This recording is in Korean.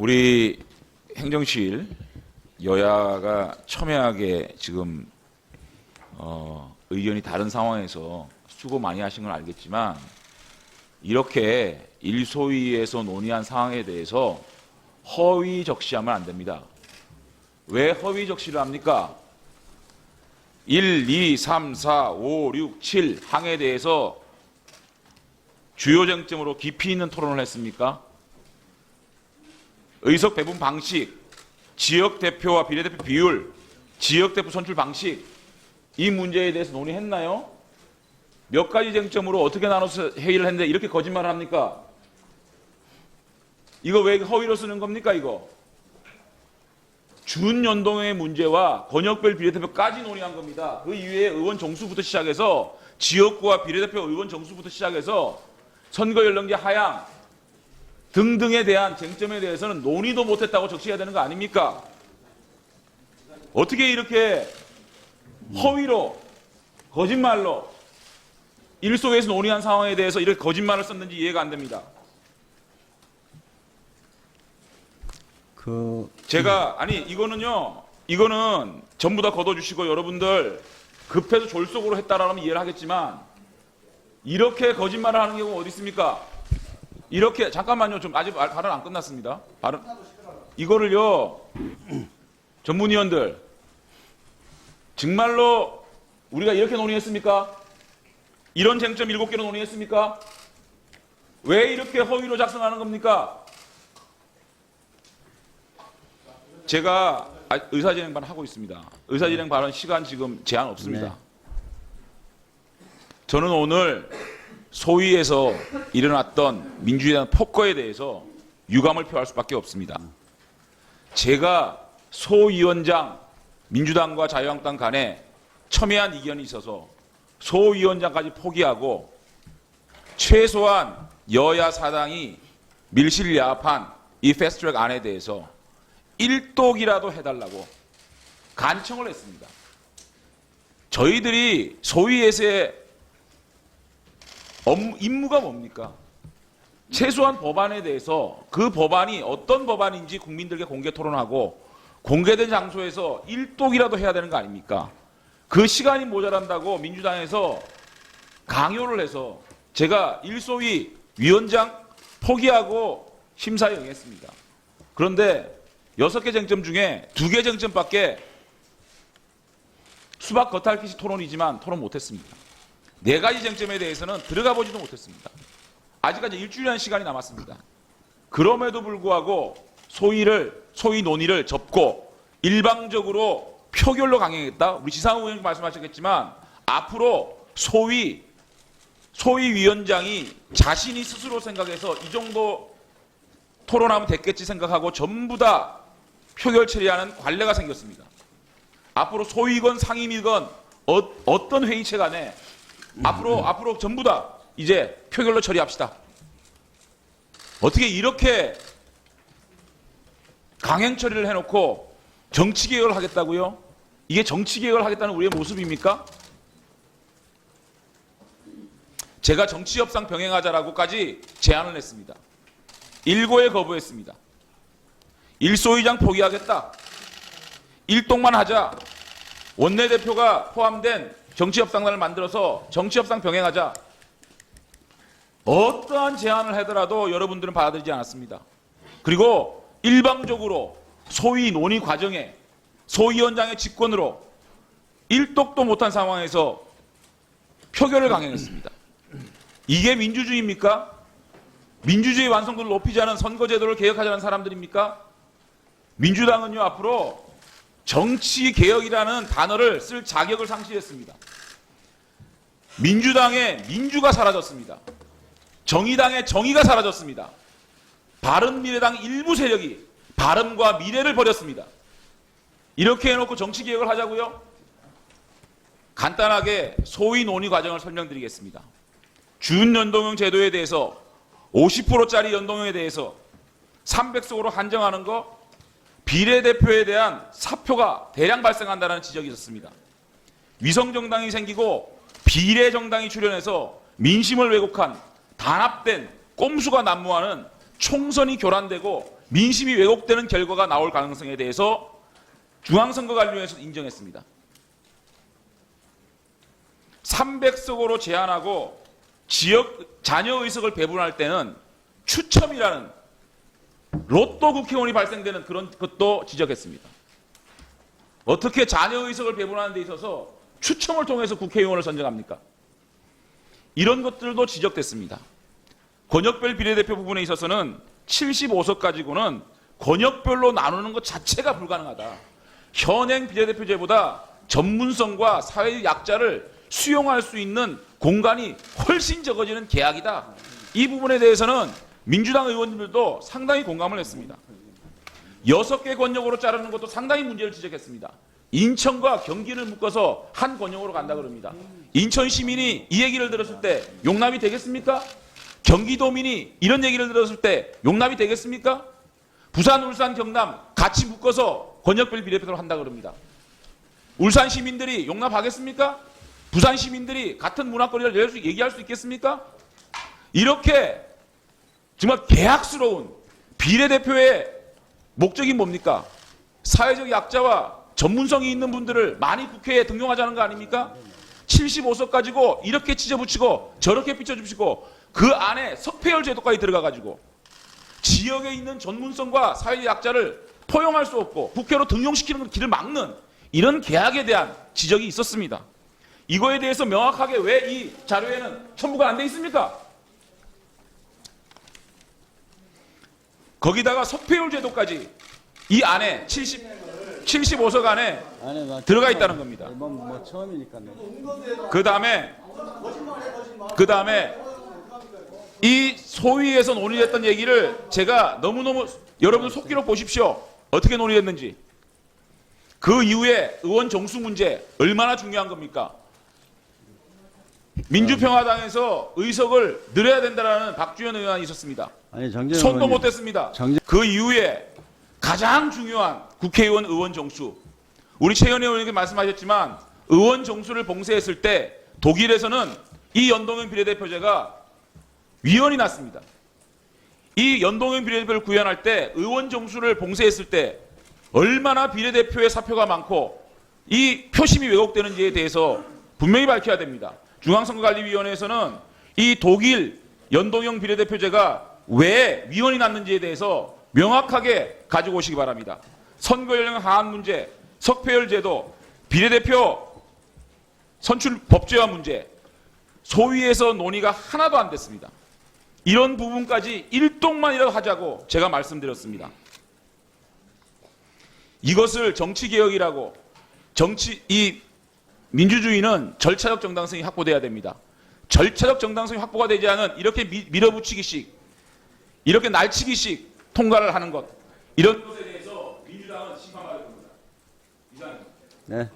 우리 행정실 여야가 첨예하게 지금 의견이 다른 상황에서 수고 많이 하신 건 알겠지만 이렇게 일소위에서 논의한 상황에 대해서 허위 적시하면 안 됩니다. 왜 허위 적시를 합니까? 1, 2, 3, 4, 5, 6, 7 항에 대해서 주요 쟁점으로 깊이 있는 토론을 했습니까? 의석 배분 방식, 지역 대표와 비례대표 비율, 지역 대표 선출 방식, 이 문제에 대해서 논의했나요? 몇 가지 쟁점으로 어떻게 나눠서 회의를 했는데 이렇게 거짓말을 합니까? 이거 왜 허위로 쓰는 겁니까, 이거? 준연동형의 문제와 권역별 비례대표까지 논의한 겁니다. 그 이외에 의원 정수부터 시작해서 지역구와 비례대표 의원 정수부터 시작해서 선거 연령제 하향 등등에 대한 쟁점에 대해서는 논의도 못했다고 적시해야 되는 거 아닙니까? 어떻게 이렇게 허위로 거짓말로 일소에서 논의한 상황에 대해서 이렇게 거짓말을 썼는지 이해가 안 됩니다. 이거는 전부 다 걷어주시고 여러분들 급해서 졸속으로 했다라면 이해를 하겠지만 이렇게 거짓말을 하는 경우가 어디 있습니까? 이렇게 잠깐만요. 좀 아직 발언 안 끝났습니다. 이거를요. 전문위원들 정말로 우리가 이렇게 논의했습니까? 이런 쟁점 7개로 논의했습니까? 왜 이렇게 허위로 작성하는 겁니까? 제가 의사진행 발언 하고 있습니다. 의사진행 발언 시간 지금 제한 없습니다. 네. 저는 오늘 소위에서 일어났던 민주주의에 대한 폭거에 대해서 유감을 표할 수밖에 없습니다. 제가 소위원장 민주당과 자유한국당 간에 첨예한 이견이 있어서 소위원장까지 포기하고 최소한 여야 사당이 밀실야합한 이 패스트트랙 안에 대해서 일독이라도 해달라고 간청을 했습니다. 저희들이 소위에서의 임무가 뭡니까? 최소한 법안에 대해서 그 법안이 어떤 법안인지 국민들께 공개 토론하고 공개된 장소에서 일독이라도 해야 되는 거 아닙니까? 그 시간이 모자란다고 민주당에서 강요를 해서 제가 일소위 위원장 포기하고 심사에 응했습니다. 그런데 6개 쟁점 중에 2개 쟁점밖에 수박 겉핥기식 토론이지만 토론 못했습니다. 4가지 쟁점에 대해서는 들어가 보지도 못했습니다. 아직까지 일주일이라는 시간이 남았습니다. 그럼에도 불구하고 소위 논의를 접고 일방적으로 표결로 강행했다. 우리 지상우 의원님 말씀하셨겠지만 앞으로 소위 위원장이 자신이 스스로 생각해서 이 정도 토론하면 됐겠지 생각하고 전부 다 표결 처리하는 관례가 생겼습니다. 앞으로 소위건 상임위건 어떤 회의체 간에 앞으로 전부 다 이제 표결로 처리합시다. 어떻게 이렇게 강행 처리를 해놓고 정치개혁을 하겠다고요? 이게 정치개혁을 하겠다는 우리의 모습입니까? 제가 정치협상 병행하자라고까지 제안을 했습니다. 일고에 거부했습니다. 일소위장 포기하겠다. 일독만 하자. 원내대표가 포함된 정치협상단을 만들어서 정치협상 병행하자. 어떠한 제안을 하더라도 여러분들은 받아들이지 않았습니다. 그리고 일방적으로 소위 논의 과정에 소위원장의 직권으로 일독도 못한 상황에서 표결을 강행했습니다. 이게 민주주의입니까? 민주주의 완성도를 높이지 않은 선거제도를 개혁하자는 사람들입니까? 민주당은요, 앞으로 정치개혁이라는 단어를 쓸 자격을 상실했습니다. 민주당의 민주가 사라졌습니다. 정의당의 정의가 사라졌습니다. 바른미래당 일부 세력이 바른과 미래를 버렸습니다. 이렇게 해놓고 정치개혁을 하자고요? 간단하게 소위 논의 과정을 설명드리겠습니다. 준연동형 제도에 대해서 50%짜리 연동형에 대해서 300석으로 한정하는 거 비례대표에 대한 사표가 대량 발생한다는 지적이 있었습니다. 위성정당이 생기고 비례정당이 출현해서 민심을 왜곡한 단합된 꼼수가 난무하는 총선이 교란되고 민심이 왜곡되는 결과가 나올 가능성에 대해서 중앙선거관리위원회에서 인정했습니다. 300석으로 제한하고 지역 자녀 의석을 배분할 때는 추첨이라는 로또 국회의원이 발생되는 그런 것도 지적했습니다. 어떻게 자녀 의석을 배분하는 데 있어서 추첨을 통해서 국회의원을 선정합니까? 이런 것들도 지적됐습니다. 권역별 비례대표 부분에 있어서는 75석 가지고는 권역별로 나누는 것 자체가 불가능하다. 현행 비례대표제보다 전문성과 사회적 약자를 수용할 수 있는 공간이 훨씬 적어지는 계약이다. 이 부분에 대해서는 민주당 의원들도 상당히 공감을 했습니다. 6개 권역으로 자르는 것도 상당히 문제를 지적했습니다. 인천과 경기를 묶어서 한 권역으로 간다 그럽니다. 인천 시민이 이 얘기를 들었을 때 용납이 되겠습니까? 경기도민이 이런 얘기를 들었을 때 용납이 되겠습니까? 부산, 울산, 경남 같이 묶어서 권역별 비례대표를 한다 그럽니다. 울산 시민들이 용납하겠습니까? 부산 시민들이 같은 문화거리를 얘기할 수 있겠습니까? 이렇게 정말 개악스러운 비례대표의 목적이 뭡니까? 사회적 약자와 전문성이 있는 분들을 많이 국회에 등용하자는 거 아닙니까? 75석 가지고 이렇게 찢어붙이고 저렇게 삐쳐주시고 그 안에 석패율 제도까지 들어가가지고 지역에 있는 전문성과 사회적 약자를 포용할 수 없고 국회로 등용시키는 길을 막는 이런 계약에 대한 지적이 있었습니다. 이거에 대해서 명확하게 왜 이 자료에는 첨부가 안 돼 있습니까? 거기다가 석패율 제도까지 이 안에 75석 안에 들어가 있다는 겁니다. 뭐 처음이니까요. 그 다음에 이 소위에서 논의했던 얘기를 제가 너무너무 여러분들 속기록 보십시오. 어떻게 논의했는지. 그 이후에 의원 정수 문제 얼마나 중요한 겁니까? 민주평화당에서 의석을 늘려야 된다는 박주현 의원이 있었습니다. 아니, 정재영 손도 의원님. 못 댔습니다. 그 이후에 가장 중요한 국회의원 의원 정수. 우리 최현희 의원님께 말씀하셨지만 의원 정수를 봉쇄했을 때 독일에서는 이 연동형 비례대표제가 위헌이 났습니다. 이 연동형 비례대표를 구현할 때 의원 정수를 봉쇄했을 때 얼마나 비례대표의 사표가 많고 이 표심이 왜곡되는지에 대해서 분명히 밝혀야 됩니다. 중앙선거관리위원회에서는 이 독일 연동형 비례대표제가 왜 위헌이 났는지에 대해서 명확하게 가지고 오시기 바랍니다. 선거 연령 하한 문제, 석패율 제도, 비례대표 선출 법제화 문제, 소위에서 논의가 하나도 안 됐습니다. 이런 부분까지 일동만이라도 하자고 제가 말씀드렸습니다. 이것을 정치개혁이라고 이 민주주의는 절차적 정당성이 확보돼야 됩니다. 절차적 정당성이 확보가 되지 않은 이렇게 밀어붙이기식, 이렇게 날치기식 통과를 하는 것, 이런 것에 대해서 민주당은 심판받을 겁니다. 이상입니다. 네.